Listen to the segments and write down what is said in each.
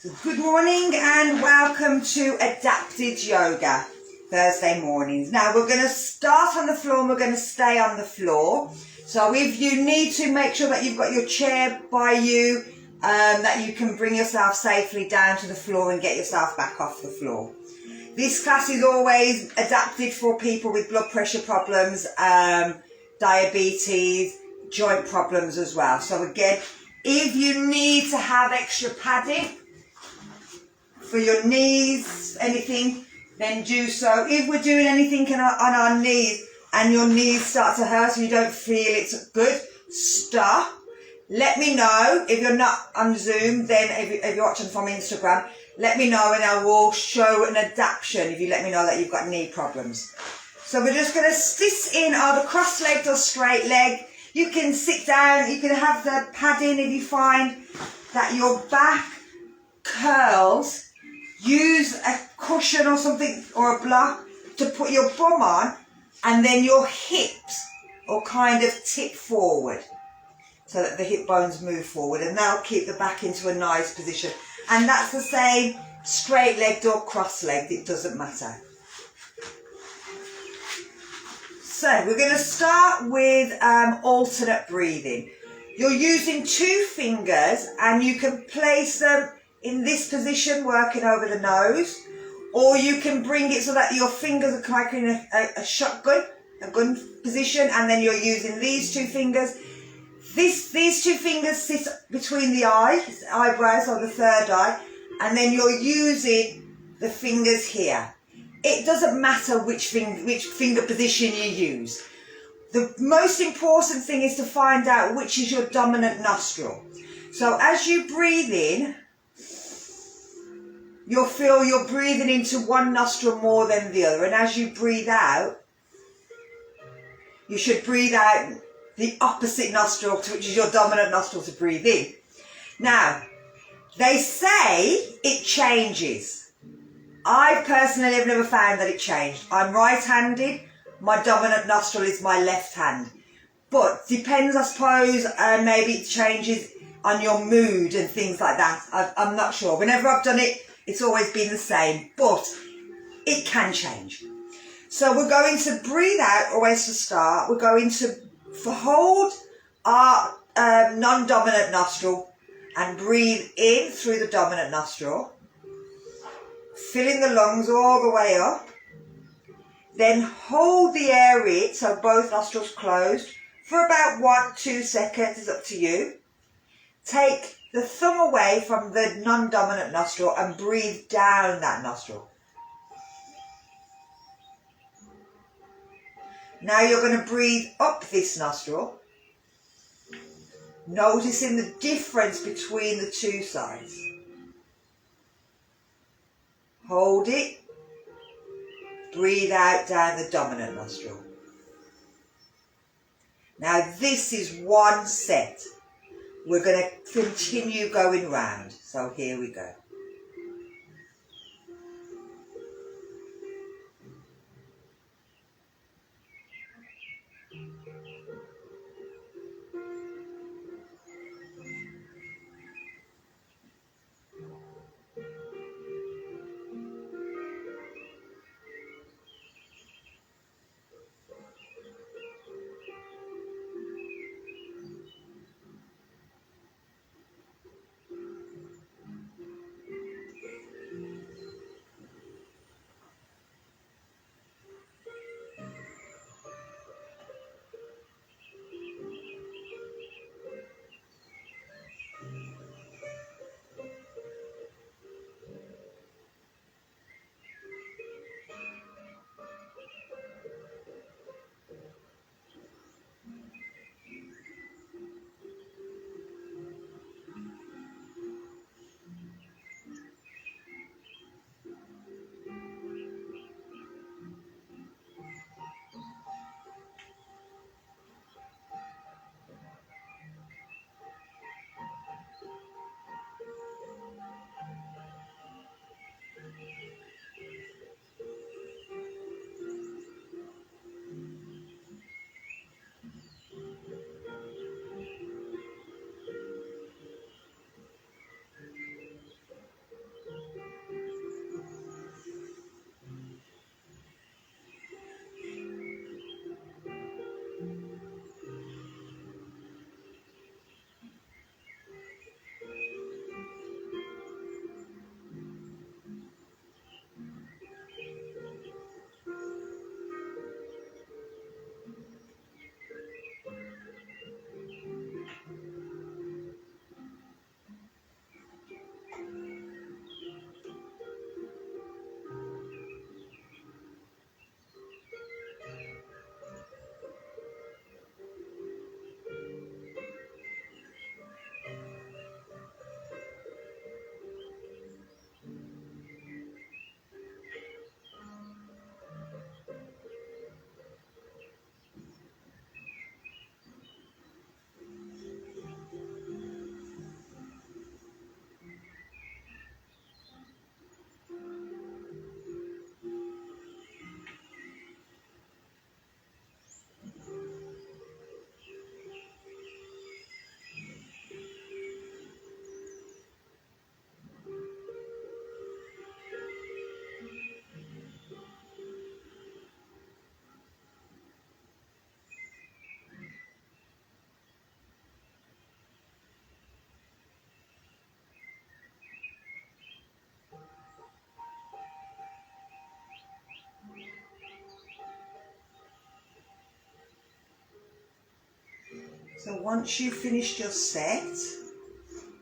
So good morning and welcome to Adapted Yoga Thursday mornings. Now we're going to start on the floor and we're going to stay on the floor. So if you need to, make sure that you've got your chair by you, that you can bring yourself safely down to the floor and get yourself back off the floor. This class is always adapted for people with blood pressure problems, diabetes, joint problems as well. So again, if you need to have extra padding for your knees, anything, then do so. If we're doing anything on our knees and your knees start to hurt and you don't feel it's good, stop. Let me know. If you're not on Zoom, then if you're watching from Instagram, let me know and I will show an adaptation if you let me know that you've got knee problems. So we're just going to sit in either cross-legged or straight leg. You can sit down, you can have the padding if you find that your back curls. Use a cushion or something or a block to put your bum on, and then your hips will kind of tip forward so that the hip bones move forward, and that'll keep the back into a nice position. And that's the same straight-legged or cross-legged, it doesn't matter. So we're going to start with alternate breathing. You're using 2 fingers and you can place them in this position, working over the nose, or you can bring it so that your fingers are like in a shotgun, a gun position, and then you're using these 2 fingers. These 2 fingers sit between the eyebrows or the third eye, and then you're using the fingers here. It doesn't matter which finger position you use. The most important thing is to find out which is your dominant nostril. So as you breathe in, you'll feel you're breathing into one nostril more than the other. And as you breathe out, you should breathe out the opposite nostril, which is your dominant nostril, to breathe in. Now, they say it changes. I personally have never found that it changed. I'm right-handed. My dominant nostril is my left hand. But depends, I suppose, maybe it changes on your mood and things like that. I'm not sure. Whenever I've done it, it's always been the same, but it can change. So we're going to breathe out, always to start. We're going to hold our non-dominant nostril and breathe in through the dominant nostril, filling the lungs all the way up. Then hold the air in, so both nostrils closed, for about 1-2 seconds, it's up to you. Take the thumb away from the non-dominant nostril and breathe down that nostril. Now you're going to breathe up this nostril, noticing the difference between the 2 sides. Hold it, breathe out down the dominant nostril. Now this is 1 set. We're going to continue going round. So here we go. So once you've finished your set,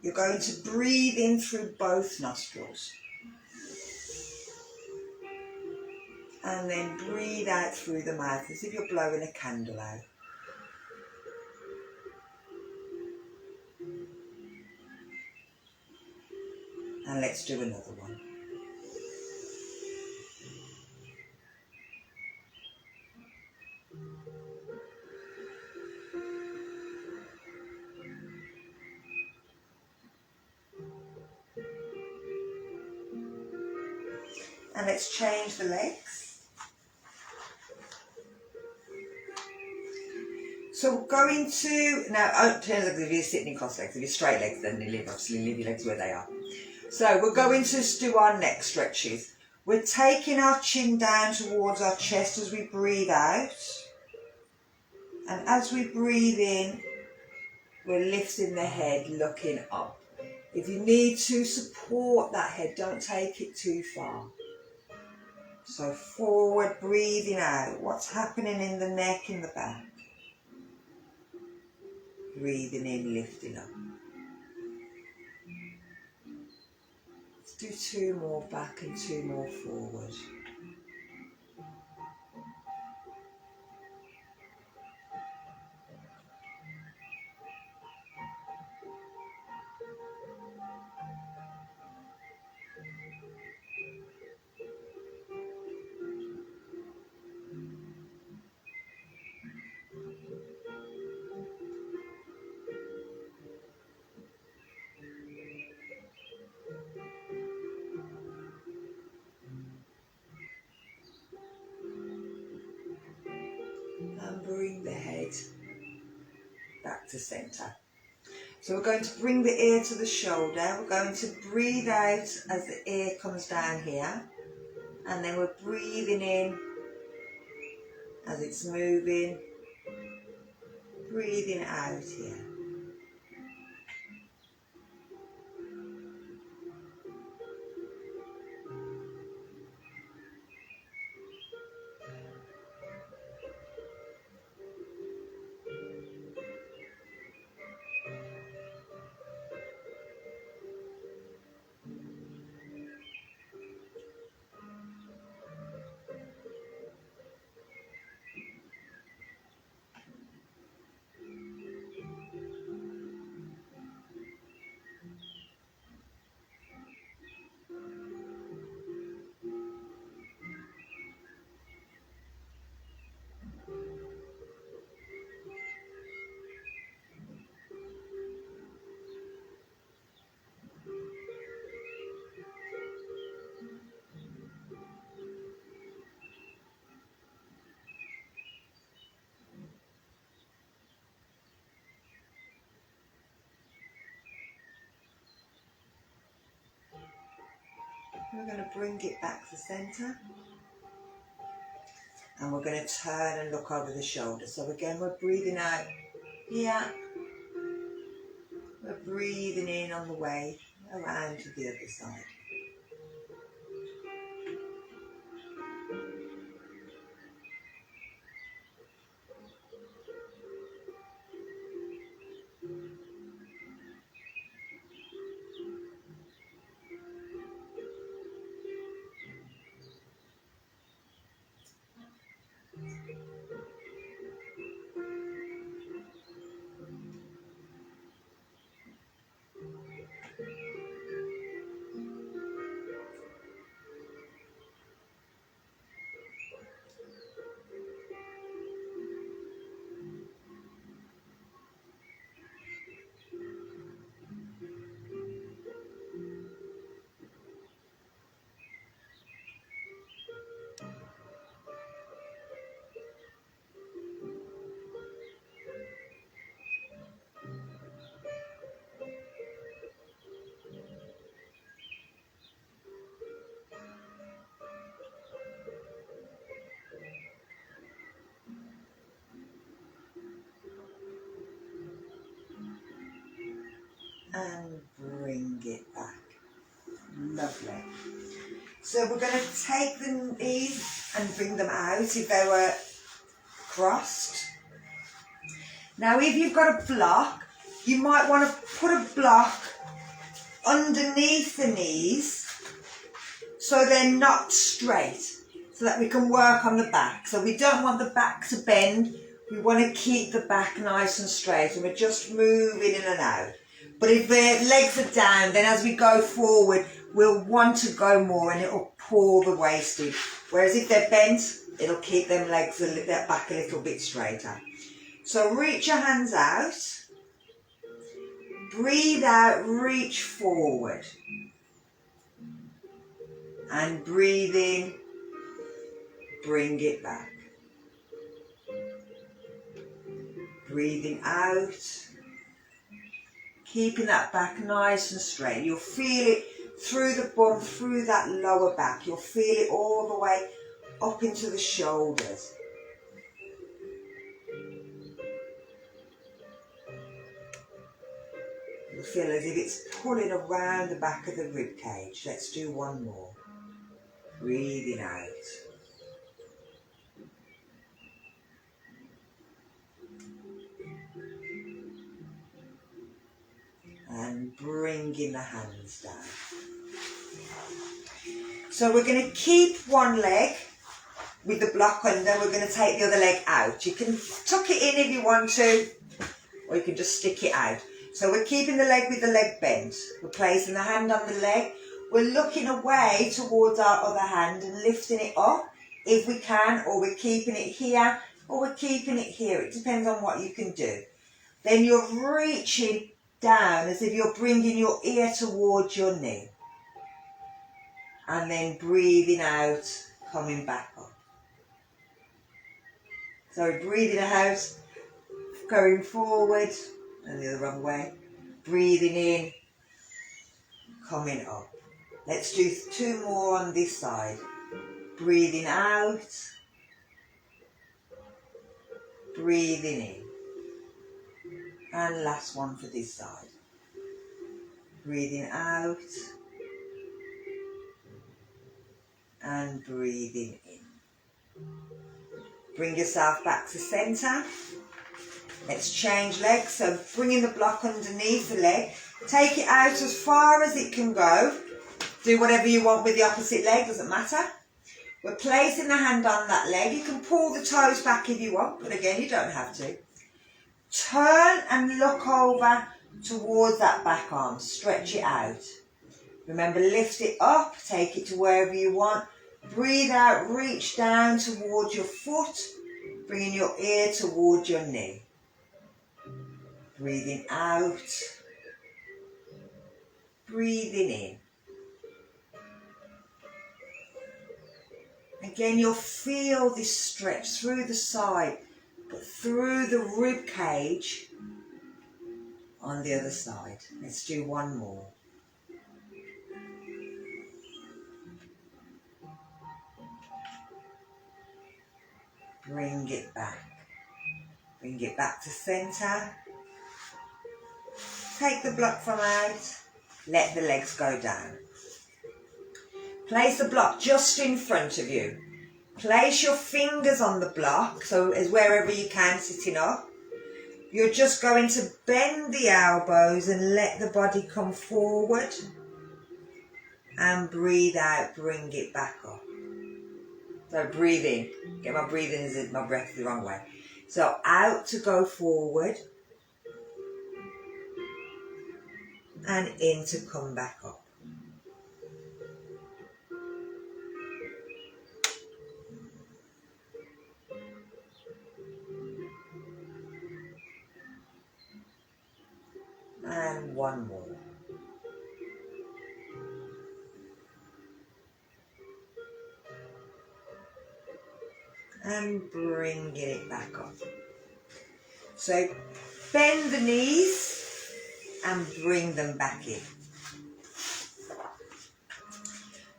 you're going to breathe in through both nostrils. And then breathe out through the mouth as if you're blowing a candle out. And let's do another one. And let's change the legs. So we're going to, now it turns out if you're sitting in cross legs, if you're straight legs, then you obviously leave your legs where they are. So we're going to do our neck stretches. We're taking our chin down towards our chest as we breathe out. And as we breathe in, we're lifting the head, looking up. If you need to support that head, don't take it too far. So forward, breathing out. What's happening in the neck, in the back? Breathing in, lifting up. Let's do 2 more back and 2 more forward. And bring the head back to centre. So we're going to bring the ear to the shoulder. We're going to breathe out as the ear comes down here. And then we're breathing in as it's moving. Breathing out here. We're going to bring it back to centre. And we're going to turn and look over the shoulder. So again, we're breathing out here. We're breathing in on the way around to the other side. And bring it back. Lovely. So we're going to take the knees and bring them out if they were crossed. Now if you've got a block, you might want to put a block underneath the knees so they're not straight, so that we can work on the back. So we don't want the back to bend, we want to keep the back nice and straight, and we're just moving in and out. But if the legs are down, then as we go forward, we'll want to go more and it'll pull the waist in. Whereas if they're bent, it'll keep them legs, their back a little bit straighter. So reach your hands out. Breathe out, reach forward. And breathe in, bring it back. Breathing out. Keeping that back nice and straight. You'll feel it through the bum, through that lower back. You'll feel it all the way up into the shoulders. You'll feel as if it's pulling around the back of the rib cage. Let's do one more. Breathing out. And bringing the hands down. So we're going to keep one leg with the block under. We're going to take the other leg out. You can tuck it in if you want to, or you can just stick it out. So we're keeping the leg with the leg bent. We're placing the hand on the leg. We're looking away towards our other hand and lifting it up if we can, or we're keeping it here, or we're keeping it here. It depends on what you can do. Then you're reaching down as if you're bringing your ear towards your knee. And then breathing out, coming back up. So breathing out, going forward, and the other wrong way. Breathing in, coming up. Let's do 2 more on this side. Breathing out, breathing in. And last one for this side. Breathing out and breathing in. Bring yourself back to centre. Let's change legs. So bringing the block underneath the leg. Take it out as far as it can go. Do whatever you want with the opposite leg, doesn't matter. We're placing the hand on that leg. You can pull the toes back if you want, but again, you don't have to. Turn and look over towards that back arm. Stretch it out. Remember, lift it up. Take it to wherever you want. Breathe out. Reach down towards your foot. Bringing your ear towards your knee. Breathing out. Breathing in. Again, you'll feel this stretch through the side, but through the rib cage on the other side. Let's do one more. Bring it back. Bring it back to centre. Take the block from out. Let the legs go down. Place the block just in front of you. Place your fingers on the block, so as wherever you can, sitting up. You're just going to bend the elbows and let the body come forward. And breathe out, bring it back up. So breathe in. Get my breathing, is my breath the wrong way. So out to go forward. And in to come back up. And one more. And bring it back up. So bend the knees and bring them back in.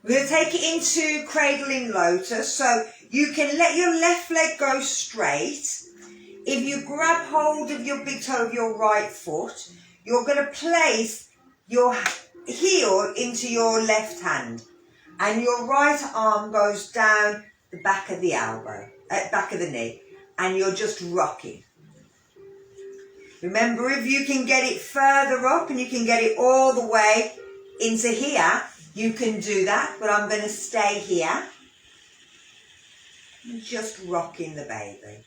We're going to take it into cradling lotus. So you can let your left leg go straight. If you grab hold of your big toe of your right foot, you're going to place your heel into your left hand. And your right arm goes down the back of the elbow, back of the knee. And you're just rocking. Remember, if you can get it further up and you can get it all the way into here, you can do that, but I'm going to stay here. I'm just rocking the baby.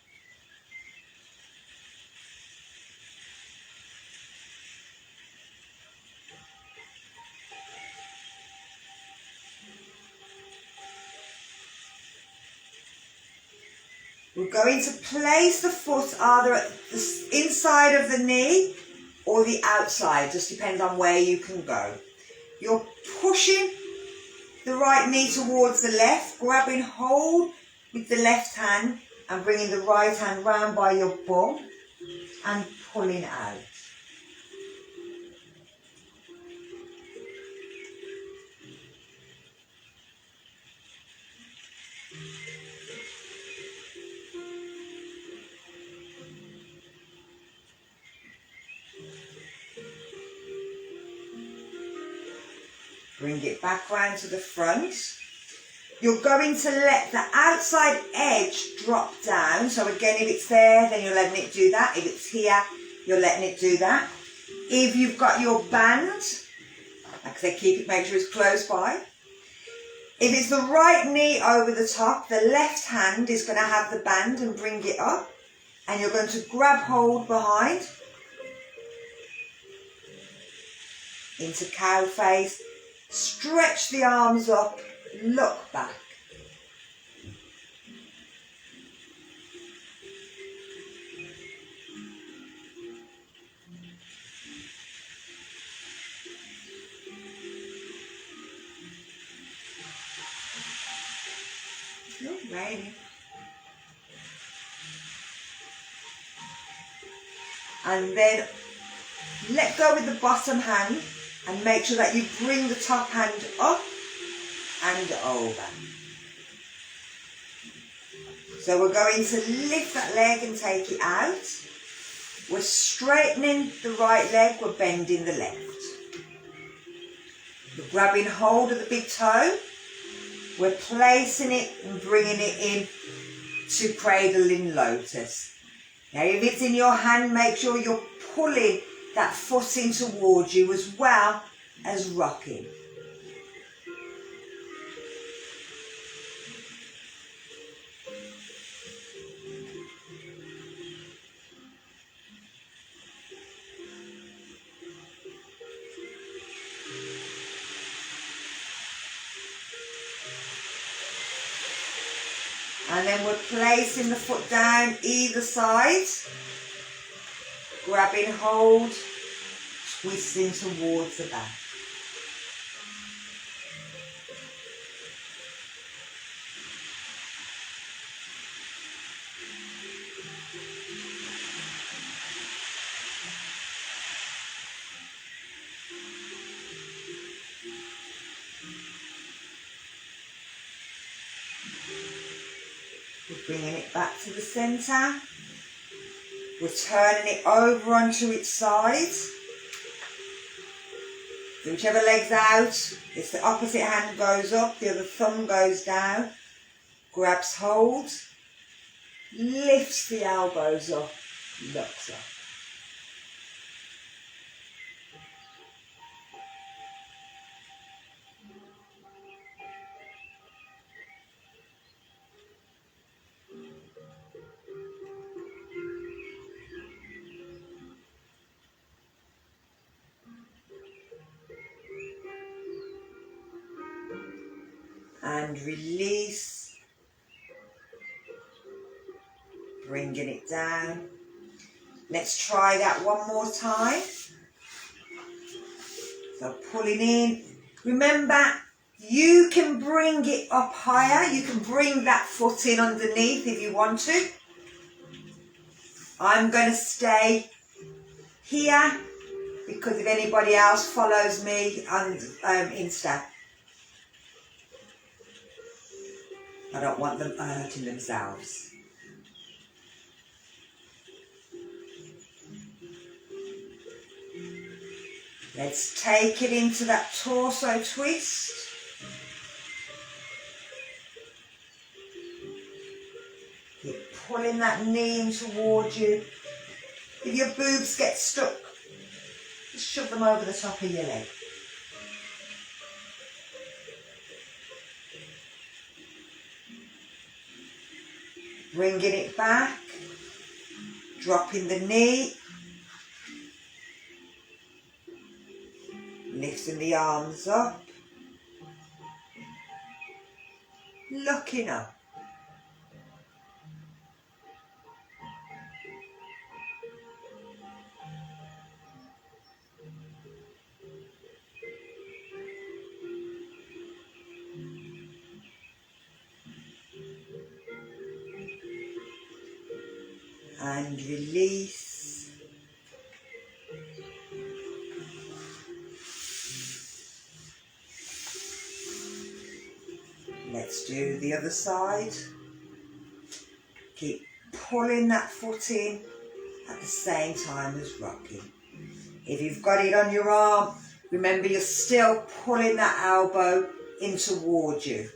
We're going to place the foot either at the inside of the knee or the outside, just depends on where you can go. You're pushing the right knee towards the left, grabbing hold with the left hand and bringing the right hand round by your bum and pulling out. Bring it back round to the front. You're going to let the outside edge drop down. So again, if it's there, then you're letting it do that. If it's here, you're letting it do that. If you've got your band, like I said, make sure it's close by. If it's the right knee over the top, the left hand is going to have the band and bring it up. And you're going to grab hold behind into cow face. Stretch the arms up, look back. Alrighty. And then let go with the bottom hand. And make sure that you bring the top hand up and over. So we're going to lift that leg and take it out. We're straightening the right leg, we're bending the left. We're grabbing hold of the big toe. We're placing it and bringing it in to cradle in lotus. Now if it's in your hand, make sure you're pulling that foot in towards you as well as rocking. And then we're placing the foot down either side. Grabbing hold, twisting towards the back. We're bringing it back to the centre. We're turning it over onto its side. So whichever leg's out, it's the opposite hand goes up, the other thumb goes down, grabs hold, lifts the elbows up, looks up. And release, bringing it down. Let's try that one more time. So pulling in. Remember, you can bring it up higher. You can bring that foot in underneath if you want to. I'm going to stay here because if anybody else follows me on Insta, I don't want them hurting themselves. Let's take it into that torso twist. Keep pulling that knee in towards you. If your boobs get stuck, just shove them over the top of your leg. Bringing it back, dropping the knee, lifting the arms up, looking up. And release. Let's do the other side. Keep pulling that foot in at the same time as rocking. If you've got it on your arm, remember you're still pulling that elbow in towards you.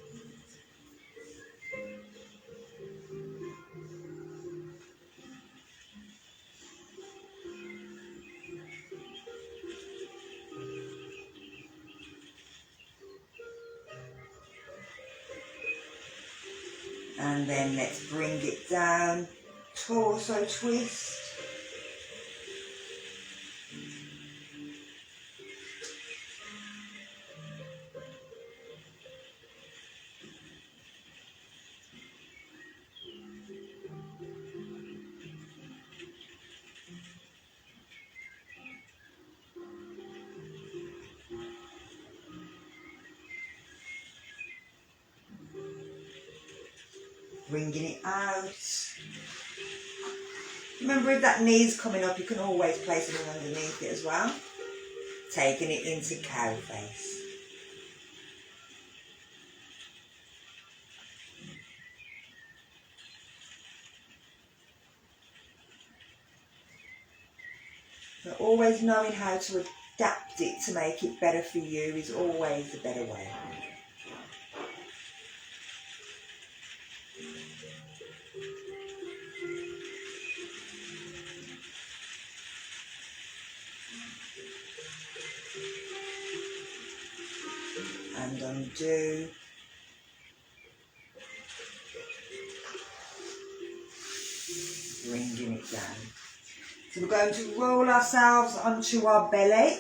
And then let's bring it down, torso twist. Bringing it out. Remember, if that knee's coming up, you can always place it underneath it as well. Taking it into cow face. But always knowing how to adapt it to make it better for you is always the better way. And undo. Bringing it down. So we're going to roll ourselves onto our belly.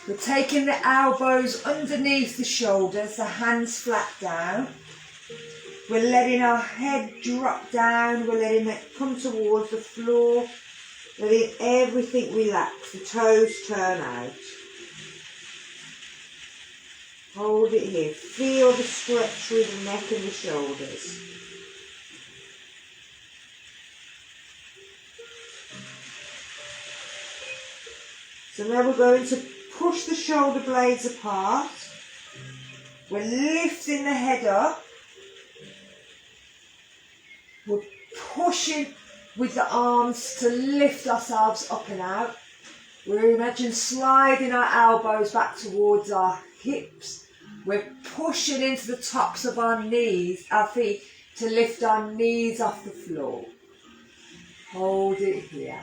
We're taking the elbows underneath the shoulders, the hands flat down. We're letting our head drop down, we're letting it come towards the floor, letting everything relax, the toes turn out. Hold it here, feel the stretch through the neck and the shoulders. So now we're going to push the shoulder blades apart. We're lifting the head up. We're pushing with the arms to lift ourselves up and out. We imagine sliding our elbows back towards our hips. We're pushing into the tops of our knees, our feet, to lift our knees off the floor. Hold it here.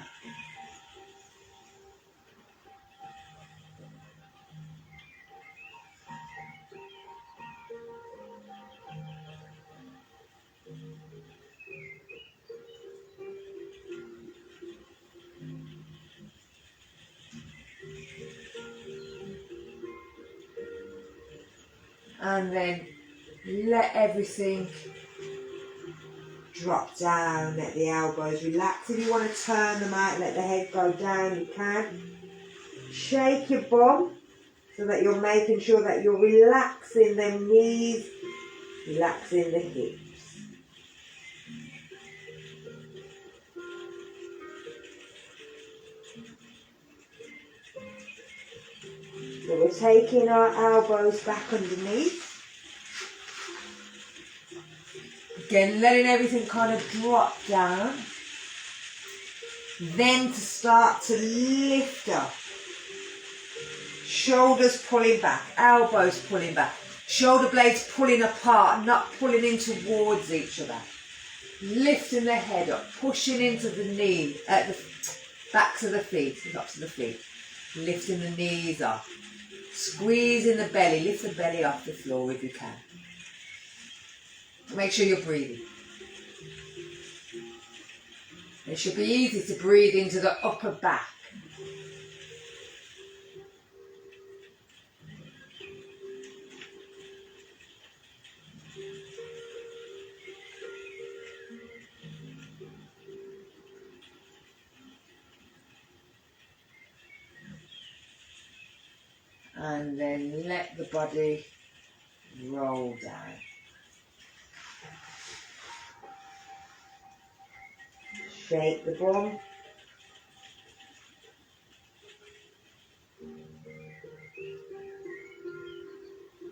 And then let everything drop down, let the elbows relax. If you want to turn them out, let the head go down, you can. Shake your bum so that you're making sure that you're relaxing the knees, relaxing the hips. So we're taking our elbows back underneath. Again, letting everything kind of drop down. Then to start to lift up. Shoulders pulling back, elbows pulling back. Shoulder blades pulling apart, not pulling in towards each other. Lifting the head up, pushing into the knee, at the backs of the feet, the tops of the feet. Lifting the knees up. Squeezing the belly, lift the belly off the floor if you can. Make sure you're breathing. It should be easy to breathe into the upper back. And then let the body roll down. Shake the bum.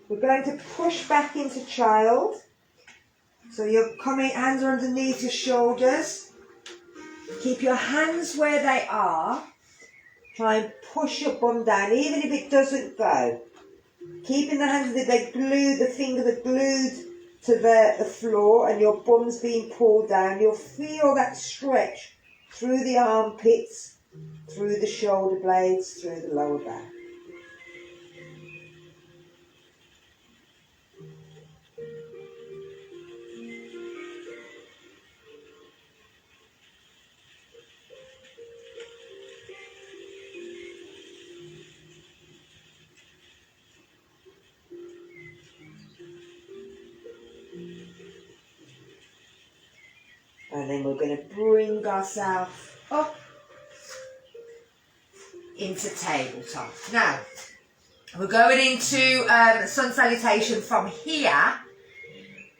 We're going to push back into child. So you're coming, hands are underneath your shoulders. Keep your hands where they are. Try and push your bum down, even if it doesn't go. Keeping the hands, they glue, the fingers are glued to the floor and your bum's being pulled down. You'll feel that stretch through the armpits, through the shoulder blades, through the lower back. And then we're going to bring ourselves up into tabletop. Now, we're going into sun salutation from here.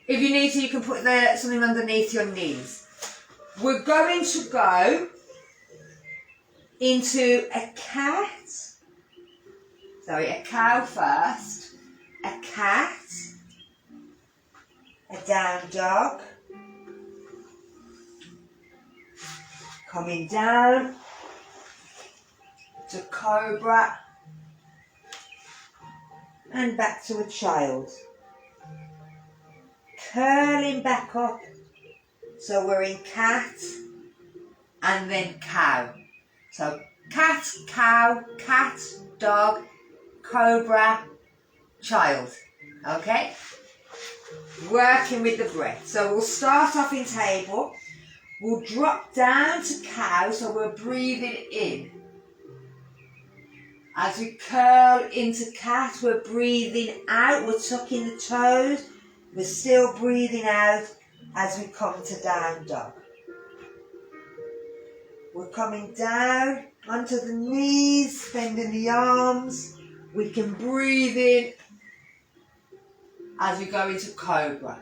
If you need to, you can put something underneath your knees. We're going to go into a cat. Sorry, a cow first. A cat. A down dog. Coming down to cobra and back to a child. Curling back up, so we're in cat and then cow. So cat, cow, cat, dog, cobra, child. Okay? Working with the breath. So we'll start off in table. We'll drop down to cow, so we're breathing in. As we curl into cat, we're breathing out, we're tucking the toes, we're still breathing out as we come to down dog. We're coming down onto the knees, bending the arms. We can breathe in as we go into cobra.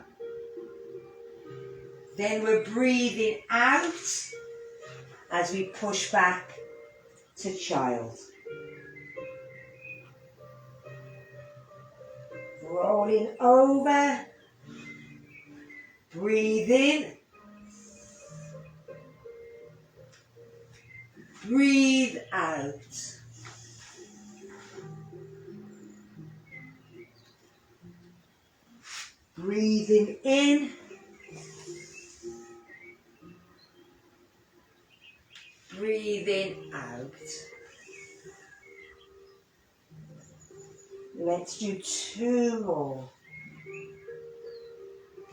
Then we're breathing out as we push back to child. Rolling over. Breathe in. Breathe out. Breathing in. Breathing out. Let's do 2 more.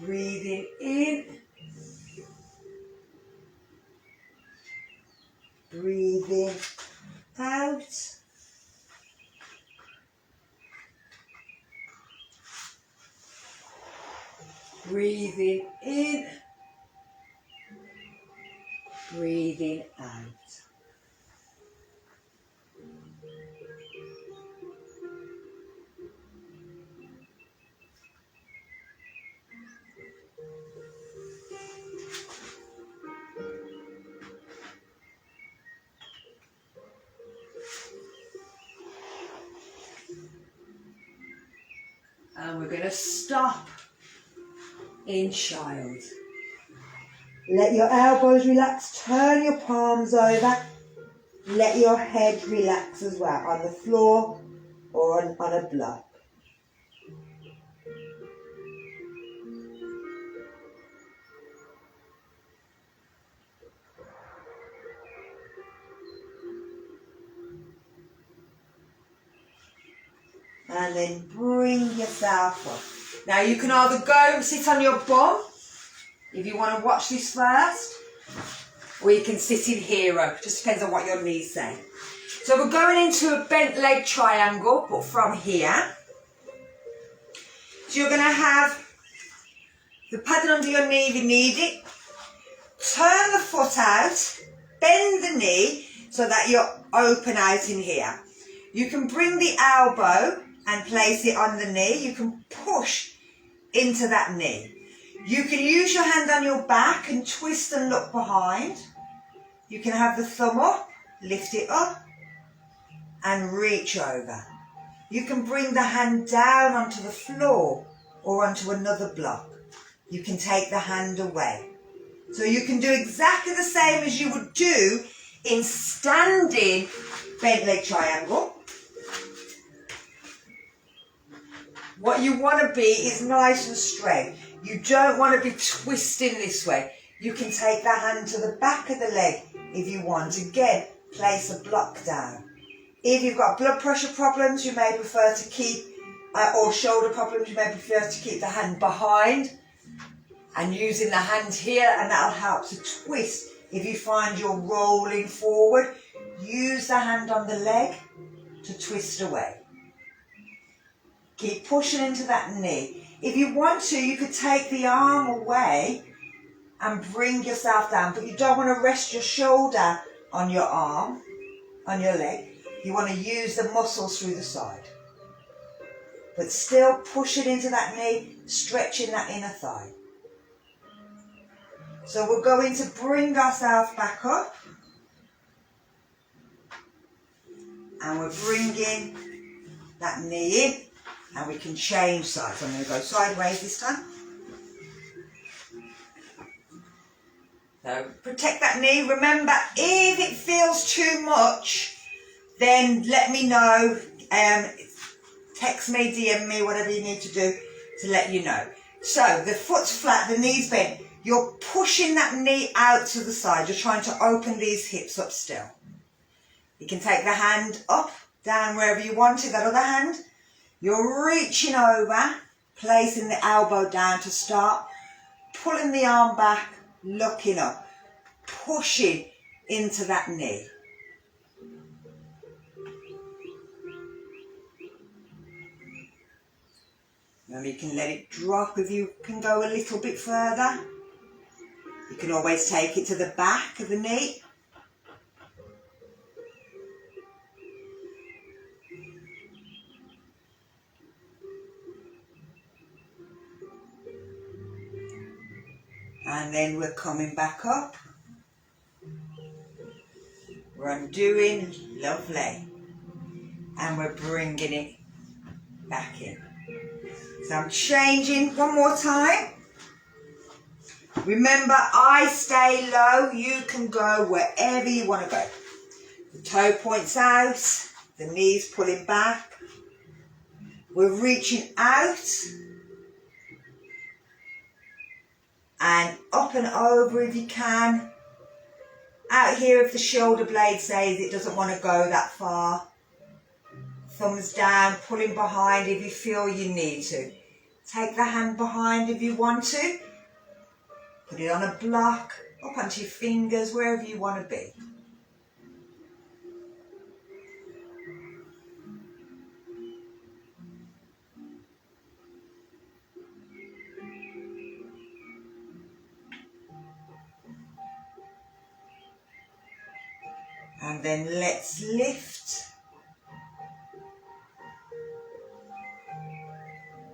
Breathing in. Breathing out. Breathing in. Breathing out. And we're going to stop in child. Let your elbows relax, turn your palms over, let your head relax as well on the floor or on a block. And then bring yourself up. Now you can either go and sit on your bum, if you want to watch this first, or you can sit in hero. Just depends on what your knees say. So we're going into a bent leg triangle, but from here. So you're going to have the padding under your knee if you need it. Turn the foot out, bend the knee so that you're open out in here. You can bring the elbow and place it on the knee. You can push into that knee. You can use your hand on your back and twist and look behind. You can have the thumb up, lift it up and reach over. You can bring the hand down onto the floor or onto another block. You can take the hand away. So you can do exactly the same as you would do in standing bent leg triangle. What you want to be is nice and straight. You don't want to be twisting this way. You can take the hand to the back of the leg if you want. Again, place a block down. If you've got blood pressure problems, you may prefer to keep, or shoulder problems, you may prefer to keep the hand behind and using the hand here, and that'll help to twist. If you find you're rolling forward, use the hand on the leg to twist away. Keep pushing into that knee. If you want to, you could take the arm away and bring yourself down, but you don't want to rest your shoulder on your arm, on your leg. You want to use the muscles through the side. But still push it into that knee, stretching that inner thigh. So we're going to bring ourselves back up. And we're bringing that knee in. And we can change sides. I'm going to go sideways this time. So protect that knee. Remember, if it feels too much, then let me know. Text me, DM me, whatever you need to do to let you know. So the foot's flat, the knee's bent. You're pushing that knee out to the side. You're trying to open these hips up still. You can take the hand up, down, wherever you want it, that other hand. You're reaching over, placing the elbow down to start, pulling the arm back, looking up, pushing into that knee. Now you can let it drop if you can go a little bit further. You can always take it to the back of the knee. And then we're coming back up. We're undoing, lovely. And we're bringing it back in. So I'm changing one more time. Remember, I stay low. You can go wherever you want to go. The toe points out, the knees pulling back. We're reaching out. And up and over if you can. Out here if the shoulder blade says it doesn't want to go that far. Thumbs down, pulling behind if you feel you need to. Take the hand behind if you want to. Put it on a block, up onto your fingers, wherever you want to be. And then let's lift.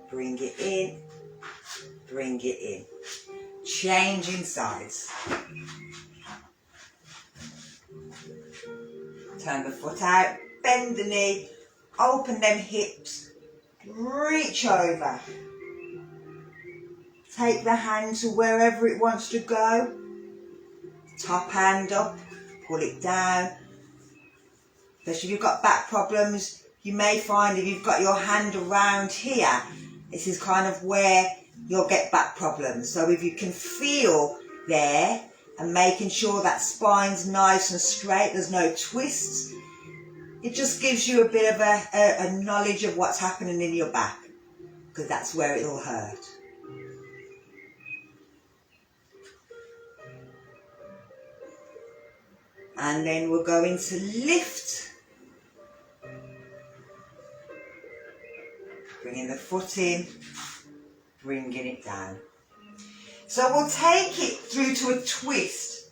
Bring it in. Bring it in. Changing sides. Turn the foot out. Bend the knee. Open them hips. Reach over. Take the hand to wherever it wants to go. Top hand up. Pull it down. Especially if you've got back problems, you may find if you've got your hand around here, this is kind of where you'll get back problems. So if you can feel there and making sure that spine's nice and straight, there's no twists, It just gives you a bit of a knowledge of what's happening in your back, because that's where it'll hurt. And then we're going to lift, bringing the foot in, bringing it down. So we'll take it through to a twist.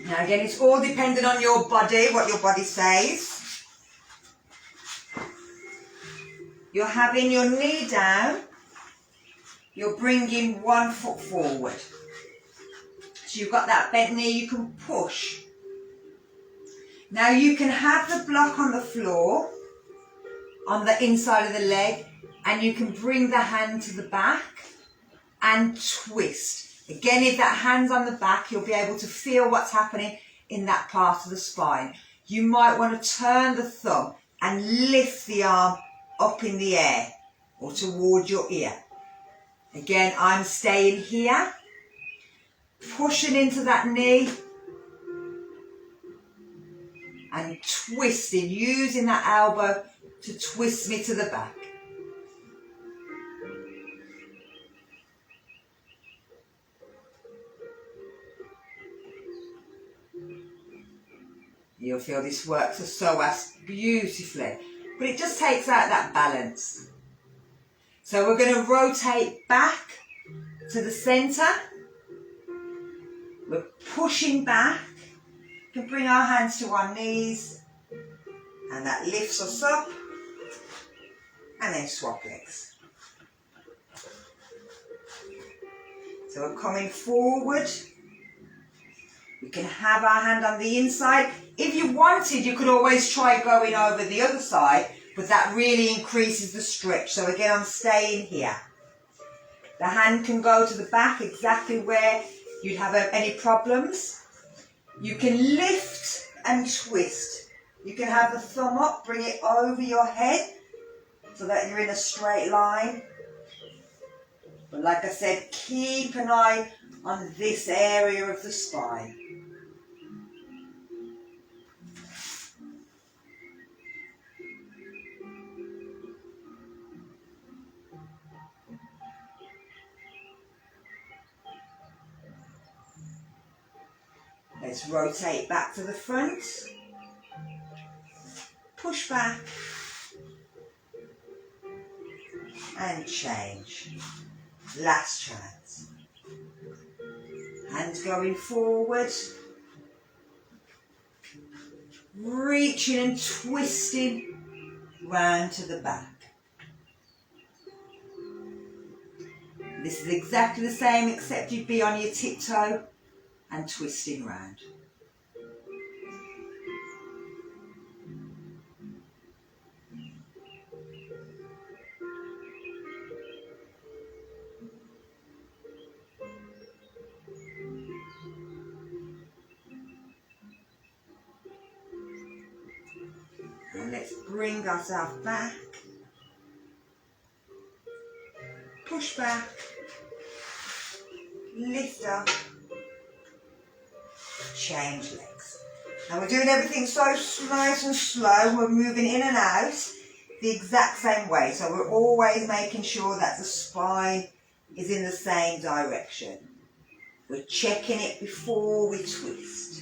Now again, it's all dependent on your body, what your body says. You're having your knee down, you're bringing one foot forward. So you've got that bent knee, you can push. Now you can have the block on the floor, on the inside of the leg, and you can bring the hand to the back and twist. Again, if that hand's on the back, you'll be able to feel what's happening in that part of the spine. You might want to turn the thumb and lift the arm up in the air or toward your ear. Again, I'm staying here, pushing into that knee and twisting, using that elbow to twist me to the back. You'll feel this works the psoas beautifully, but it just takes out that balance. So we're going to rotate back to the centre. We're pushing back. We can bring our hands to our knees, and that lifts us up, and then swap legs. So we're coming forward. We can have our hand on the inside. If you wanted, you could always try going over the other side, but that really increases the stretch. So again, I'm staying here. The hand can go to the back exactly where you'd have any problems. You can lift and twist. You can have the thumb up, bring it over your head so that you're in a straight line. But like I said, keep an eye on this area of the spine. Let's rotate back to the front. Push back. And change. Last chance. Hands going forward. Reaching and twisting round to the back. This is exactly the same, except you'd be on your tiptoe and twisting round. And let's bring ourselves back. Push back. Lift up. Change legs. Now we're doing everything so nice and slow. We're moving in and out the exact same way. So we're always making sure that the spine is in the same direction. We're checking it before we twist.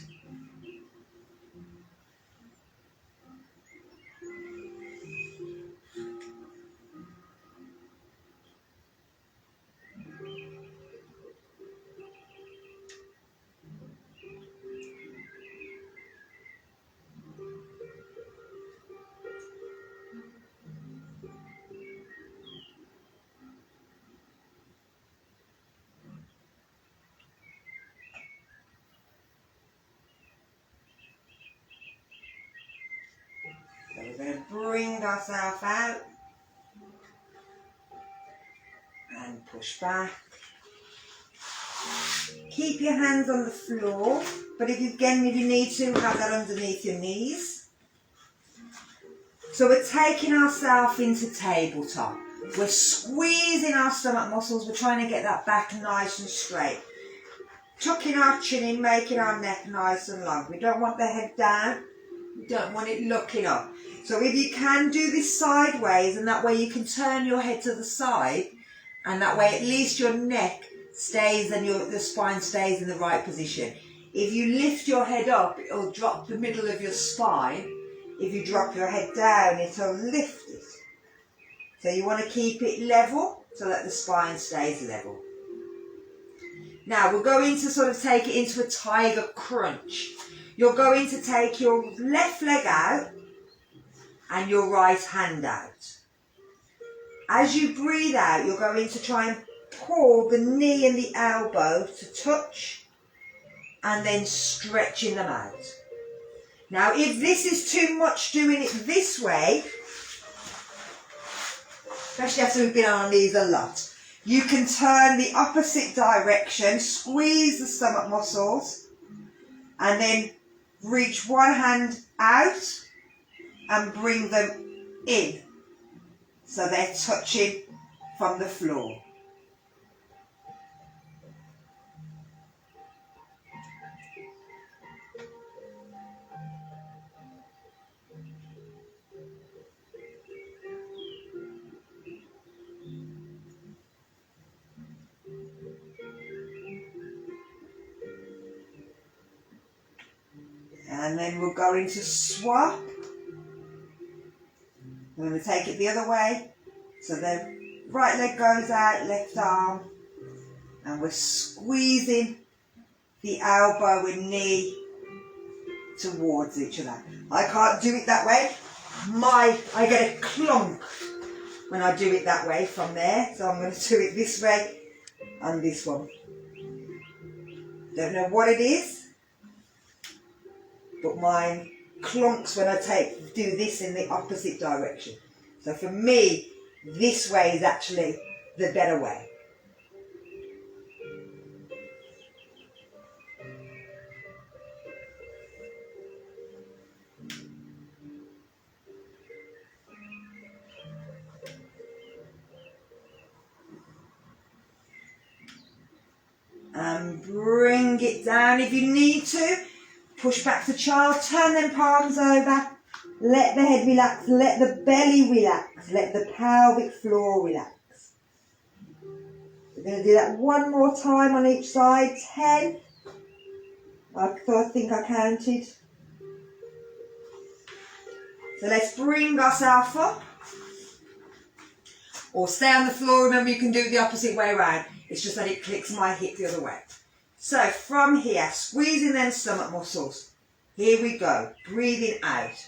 So we're going to bring ourselves out and push back. Keep your hands on the floor, but if you need to, have that underneath your knees. So we're taking ourselves into tabletop. We're squeezing our stomach muscles. We're trying to get that back nice and straight. tucking our chin in, making our neck nice and long. We don't want the head down. We don't want it looking up. So if you can do this sideways, and that way you can turn your head to the side, and that way at least your neck stays and the spine stays in the right position. If you lift your head up, it'll drop the middle of your spine. If you drop your head down, it'll lift it. So you want to keep it level so that the spine stays level. Now we're going to sort of take it into a tiger crunch. You're going to take your left leg out and your right hand out. As you breathe out, you're going to try and pull the knee and the elbow to touch and then stretching them out. Now, if this is too much doing it this way, especially after we've been on our knees a lot, you can turn the opposite direction, squeeze the stomach muscles, and then reach one hand out and bring them in. So they're touching from the floor. And then we're going to swap. We're going to take it the other way. So the right leg goes out, left arm. And we're squeezing the elbow and knee towards each other. I can't do it that way. I get a clunk when I do it that way from there. So I'm going to do it this way and this one. Don't know what it is, but mine clunks when I do this in the opposite direction. So for me, this way is actually the better way. And bring it down if you need to. Push back to child, turn them palms over. Let the head relax, let the belly relax, let the pelvic floor relax. We're going to do that one more time on each side. 10. I think I counted. So let's bring ourselves up. Or stay on the floor. Remember, you can do it the opposite way around. It's just that it clicks my hip the other way. So from here, squeezing them stomach muscles. Here we go. Breathing out.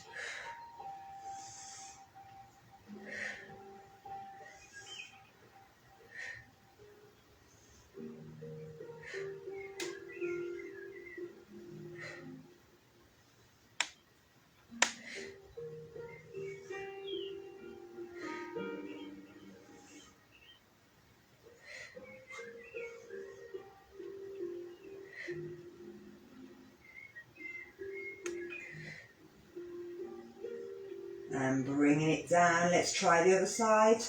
And bringing it down. Let's try the other side.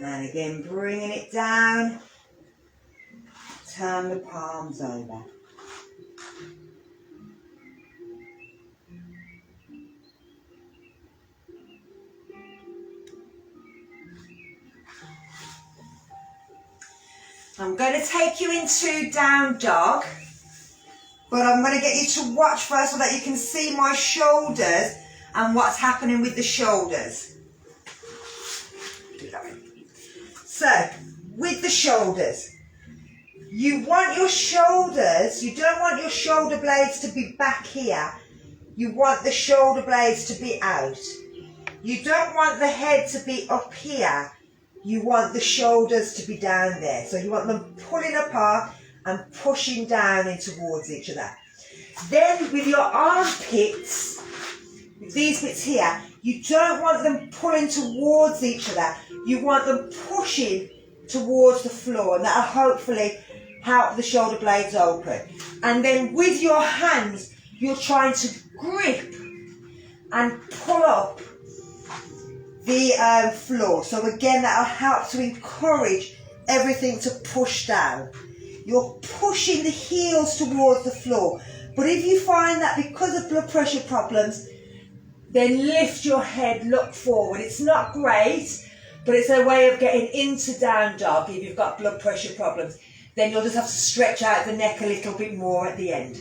And again, bringing it down. Turn the palms over. I'm going to take you into down dog, but I'm going to get you to watch first so that you can see my shoulders and what's happening with the shoulders. So, with the shoulders, You want your shoulders, you don't want your shoulder blades to be back here. You want the shoulder blades to be out. You don't want the head to be up here. You want the shoulders to be down there. So you want them pulling apart and pushing down in towards each other. Then with your armpits, with these bits here, you don't want them pulling towards each other. You want them pushing towards the floor, and that'll hopefully help the shoulder blades open. And then with your hands, you're trying to grip and pull up the floor. So again, that'll help to encourage everything to push down. You're pushing the heels towards the floor. But if you find that because of blood pressure problems, then lift your head, look forward. It's not great, but it's a way of getting into down dog if you've got blood pressure problems. Then you'll just have to stretch out the neck a little bit more at the end.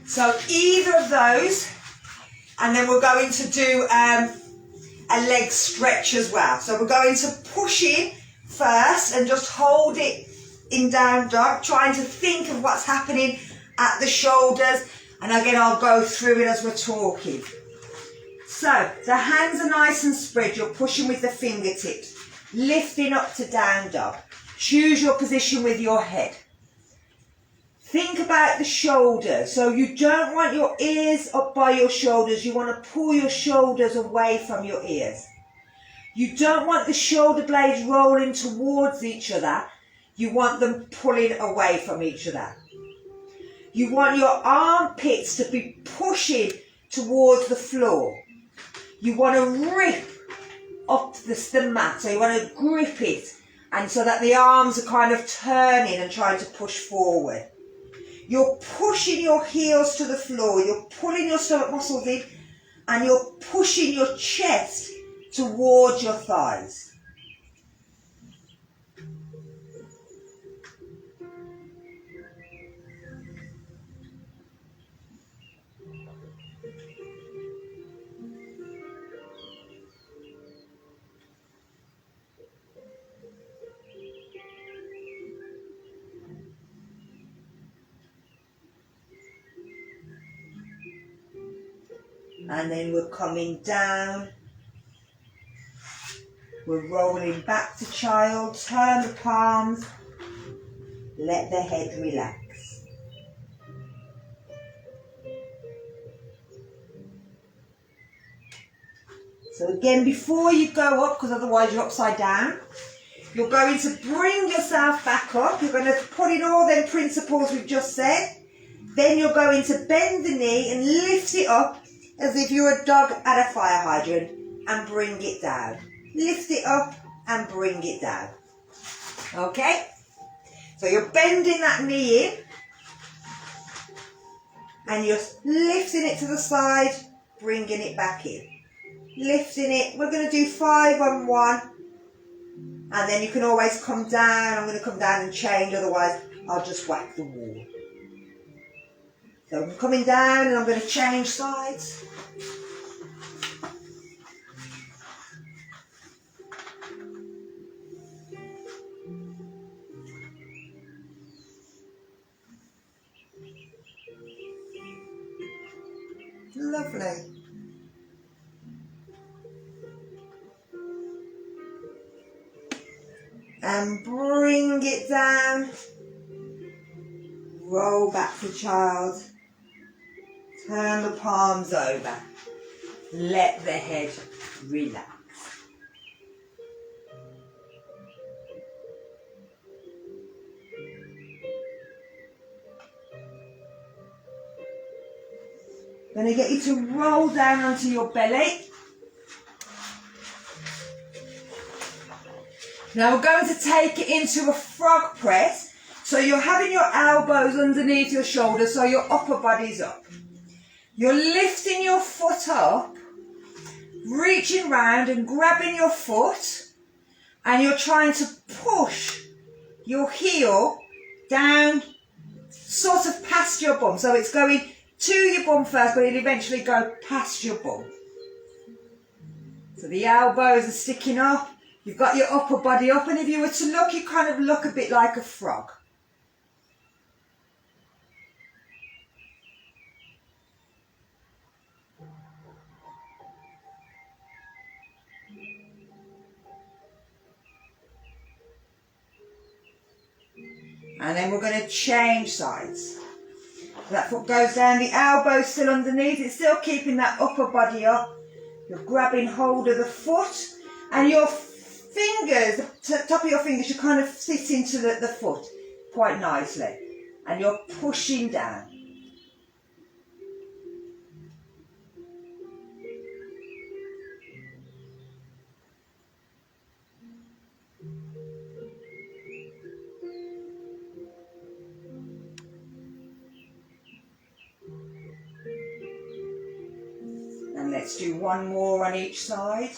So either of those, and then we're going to do a leg stretch as well. So we're going to push in first and just hold it in down dog, trying to think of what's happening at the shoulders. And again, I'll go through it as we're talking. So the hands are nice and spread. You're pushing with the fingertips, lifting up to down dog. Choose your position with your head. Think about the shoulders. So you don't want your ears up by your shoulders. You want to pull your shoulders away from your ears. You don't want the shoulder blades rolling towards each other. You want them pulling away from each other. You want your armpits to be pushing towards the floor. You want to rip up the mat. So you want to grip it, and so that the arms are kind of turning and trying to push forward. You're pushing your heels to the floor. You're pulling your stomach muscles in, and you're pushing your chest towards your thighs. And then we're coming down. We're rolling back to child. Turn the palms. Let the head relax. So again, before you go up, because otherwise you're upside down, you're going to bring yourself back up. You're going to put in all them principles we've just said. Then you're going to bend the knee and lift it up as if you're a dog at a fire hydrant, and bring it down. Lift it up and bring it down. Okay? So you're bending that knee in, and you're lifting it to the side, bringing it back in. Lifting it. We're going to do 5 on 1, and then you can always come down. I'm going to come down and change, otherwise I'll just whack the wall. So I'm coming down and I'm going to change sides. Lovely. And bring it down. Roll back to child. Turn the palms over. Let the head relax. I'm going to get you to roll down onto your belly. Now we're going to take it into a frog press. So you're having your elbows underneath your shoulders, so your upper body's up. You're lifting your foot up, reaching round and grabbing your foot, and you're trying to push your heel down sort of past your bum. So it's going to your bum first, but it'll eventually go past your bum. So the elbows are sticking up. You've got your upper body up, and if you were to look, you kind of look a bit like a frog. And then we're going to change sides. That foot goes down, the elbow's still underneath, it's still keeping that upper body up. You're grabbing hold of the foot, and your fingers, the top of your fingers, should kind of sit into the foot quite nicely. And you're pushing down. And let's do one more on each side.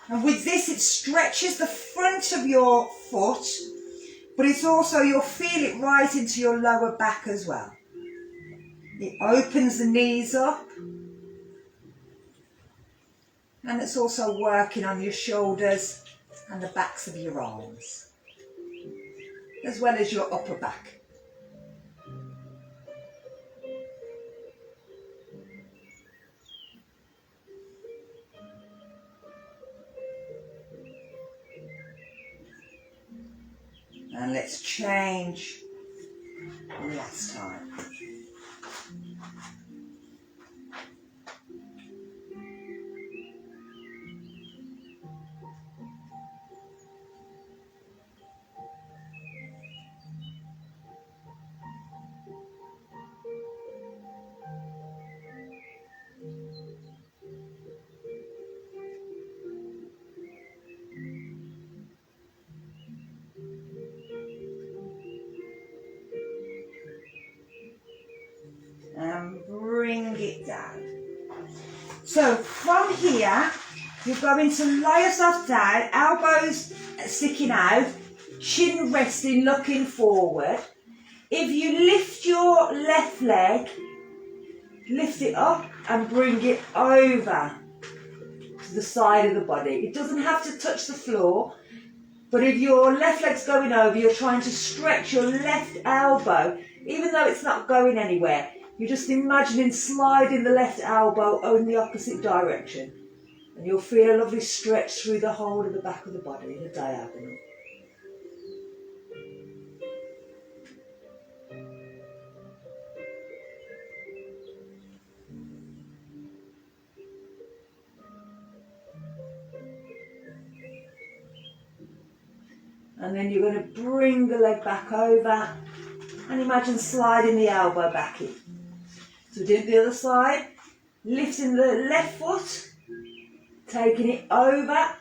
And with this, it stretches the front of your foot, but it's also, you'll feel it right into your lower back as well. It opens the knees up. And it's also working on your shoulders and the backs of your arms, as well as your upper back. And let's change last time. And bring it down. So from here, you're going to lie yourself down, elbows sticking out, chin resting, looking forward. If you lift your left leg, lift it up and bring it over to the side of the body. It doesn't have to touch the floor, but if your left leg's going over, you're trying to stretch your left elbow, even though it's not going anywhere. You're just imagining sliding the left elbow in the opposite direction. And you'll feel a lovely stretch through the whole of the back of the body, the diagonal. And then you're going to bring the leg back over and imagine sliding the elbow back in. So do the other side, lifting the left foot, taking it over,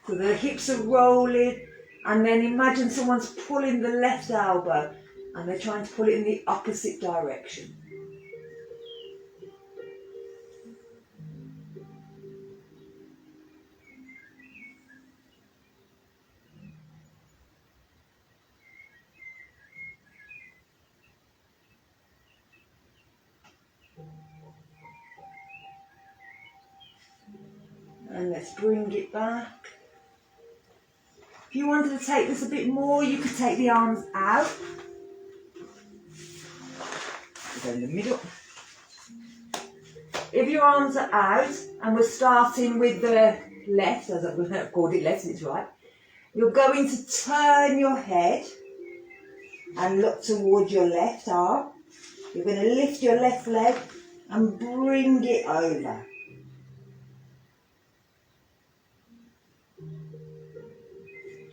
so the hips are rolling, and then imagine someone's pulling the left elbow and they're trying to pull it in the opposite direction. And let's bring it back. If you wanted to take this a bit more, you could take the arms out. Go in the middle. If your arms are out, and we're starting with the left, as I've called it left, it's right, you're going to turn your head and look towards your left arm. You're going to lift your left leg and bring it over.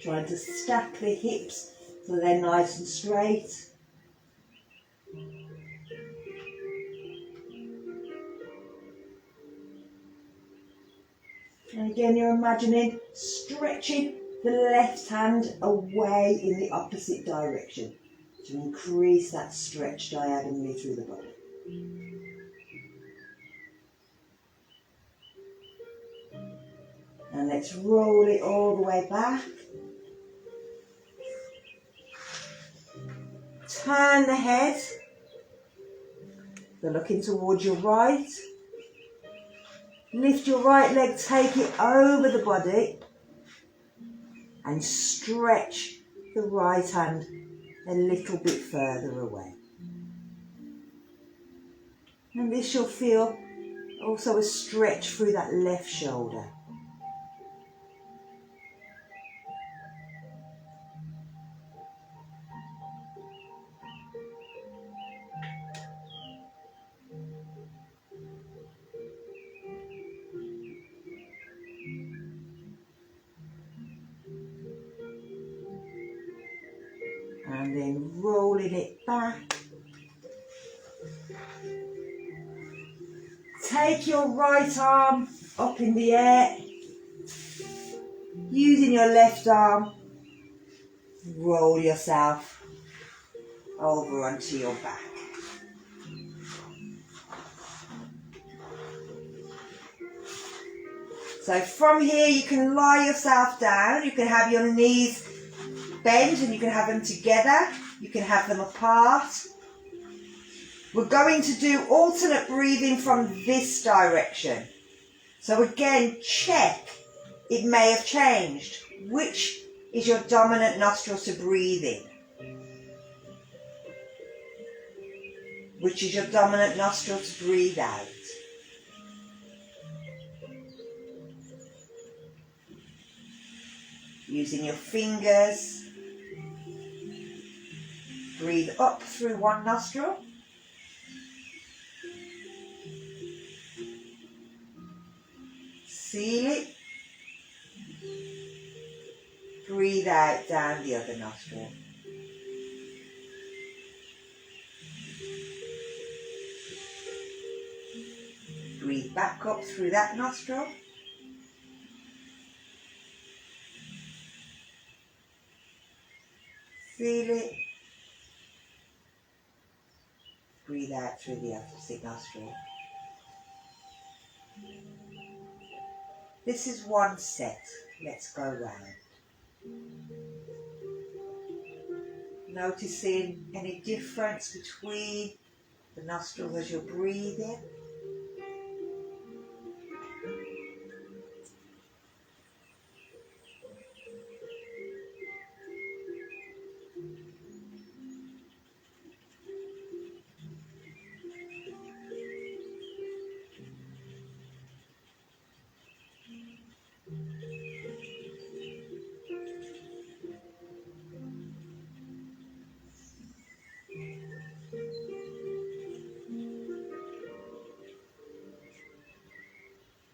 Trying to stack the hips so they're nice and straight. And again, you're imagining stretching the left hand away in the opposite direction to increase that stretch diagonally through the body. And let's roll it all the way back. Turn the head, so looking towards your right. Lift your right leg, take it over the body and stretch the right hand a little bit further away. And this you'll feel also a stretch through that left shoulder. And then rolling it back. Take your right arm up in the air. Using your left arm, roll yourself over onto your back. So from here you can lie yourself down, you can have your knees bent and you can have them together, you can have them apart. We're going to do alternate breathing from this direction. So again, check, it may have changed. Which is your dominant nostril to breathe in? Which is your dominant nostril to breathe out? Using your fingers, breathe up through one nostril. Seal it. Breathe out down the other nostril. Breathe back up through that nostril. Seal it. Breathe out through the opposite nostril. This is one set. Let's go round. Noticing any difference between the nostrils as you're breathing.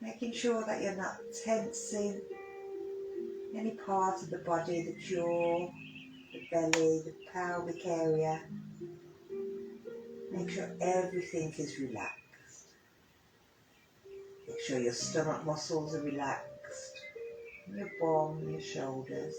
Making sure that you're not tensing any part of the body, the jaw, the belly, the pelvic area. Make sure everything is relaxed. Make sure your stomach muscles are relaxed, your bum, your shoulders.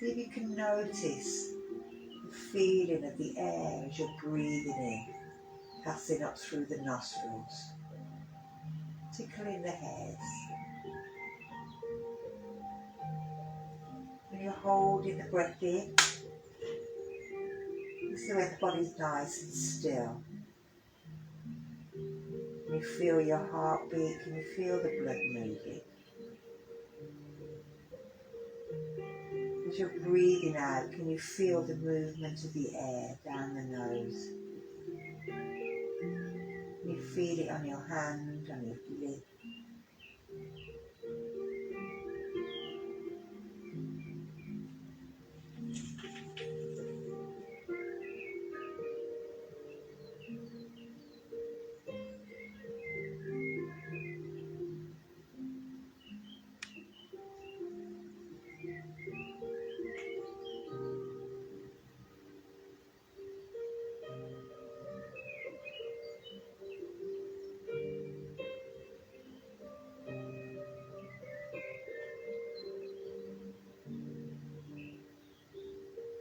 See if you can notice the feeling of the air as you're breathing in, passing up through the nostrils, tickling the heads. When you're holding the breath in, this is where the body's nice and still. Can you feel your heartbeat? Can you feel the blood moving? As you're breathing out, can you feel the movement of the air down the nose? Can you feel it on your hand, on your lip?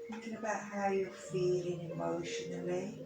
Thinking about how you're feeling emotionally.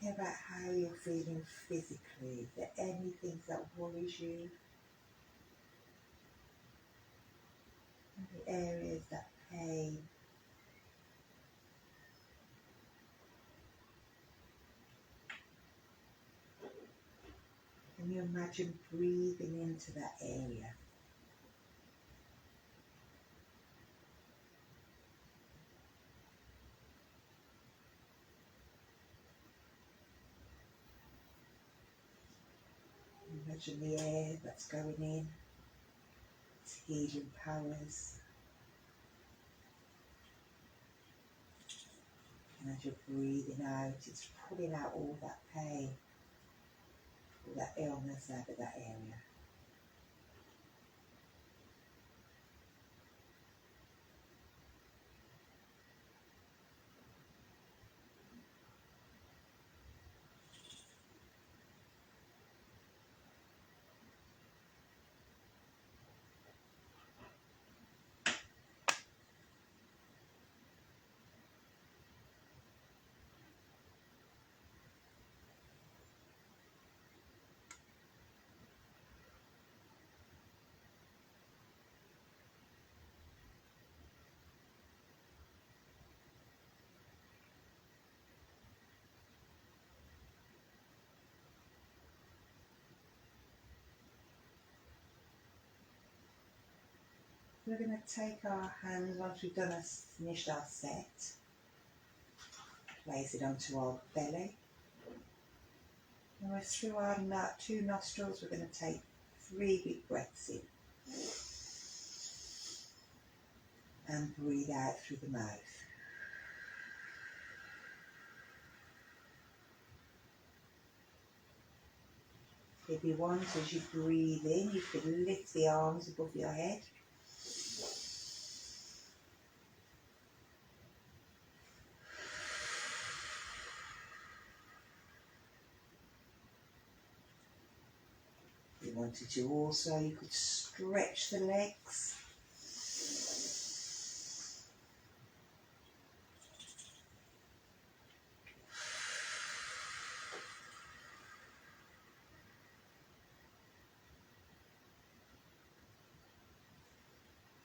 thinking about how you're feeling physically. Is there anything that worries you? Any areas that pain? Can you imagine breathing into that area? Imagine the air that's going in, its healing powers. And as you're breathing out, it's pulling out all that pain, all that illness out of that area. We're going to take our hands, once we've finished our set, place it onto our belly. And we're through our 2 nostrils, we're going to take 3 big breaths in. And breathe out through the mouth. If you want, as you breathe in, you can lift the arms above your head. If you wanted to also, you could stretch the legs.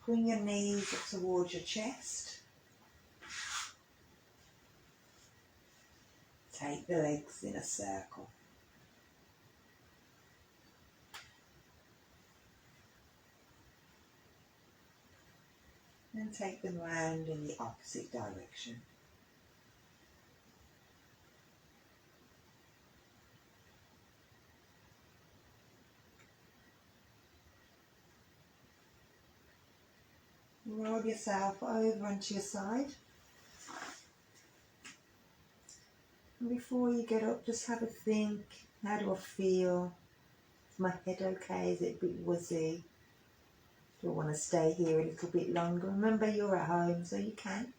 Bring your knees up towards your chest. Take the legs in a circle. And take them round in the opposite direction. Roll yourself over onto your side. And before you get up, just have a think. How do I feel? Is my head okay? Is it a bit woozy? Do I want to stay here a little bit longer? Remember, you're at home, so you can.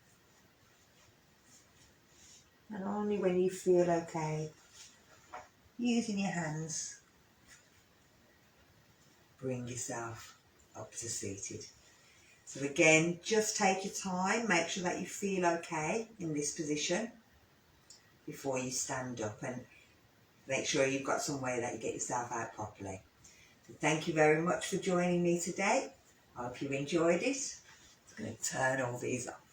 And only when you feel okay, using your hands, bring yourself up to seated. So again, just take your time, make sure that you feel okay in this position before you stand up, and make sure you've got somewhere that you get yourself out properly. So thank you very much for joining me today. I hope you enjoyed it. I'm going to turn all these off.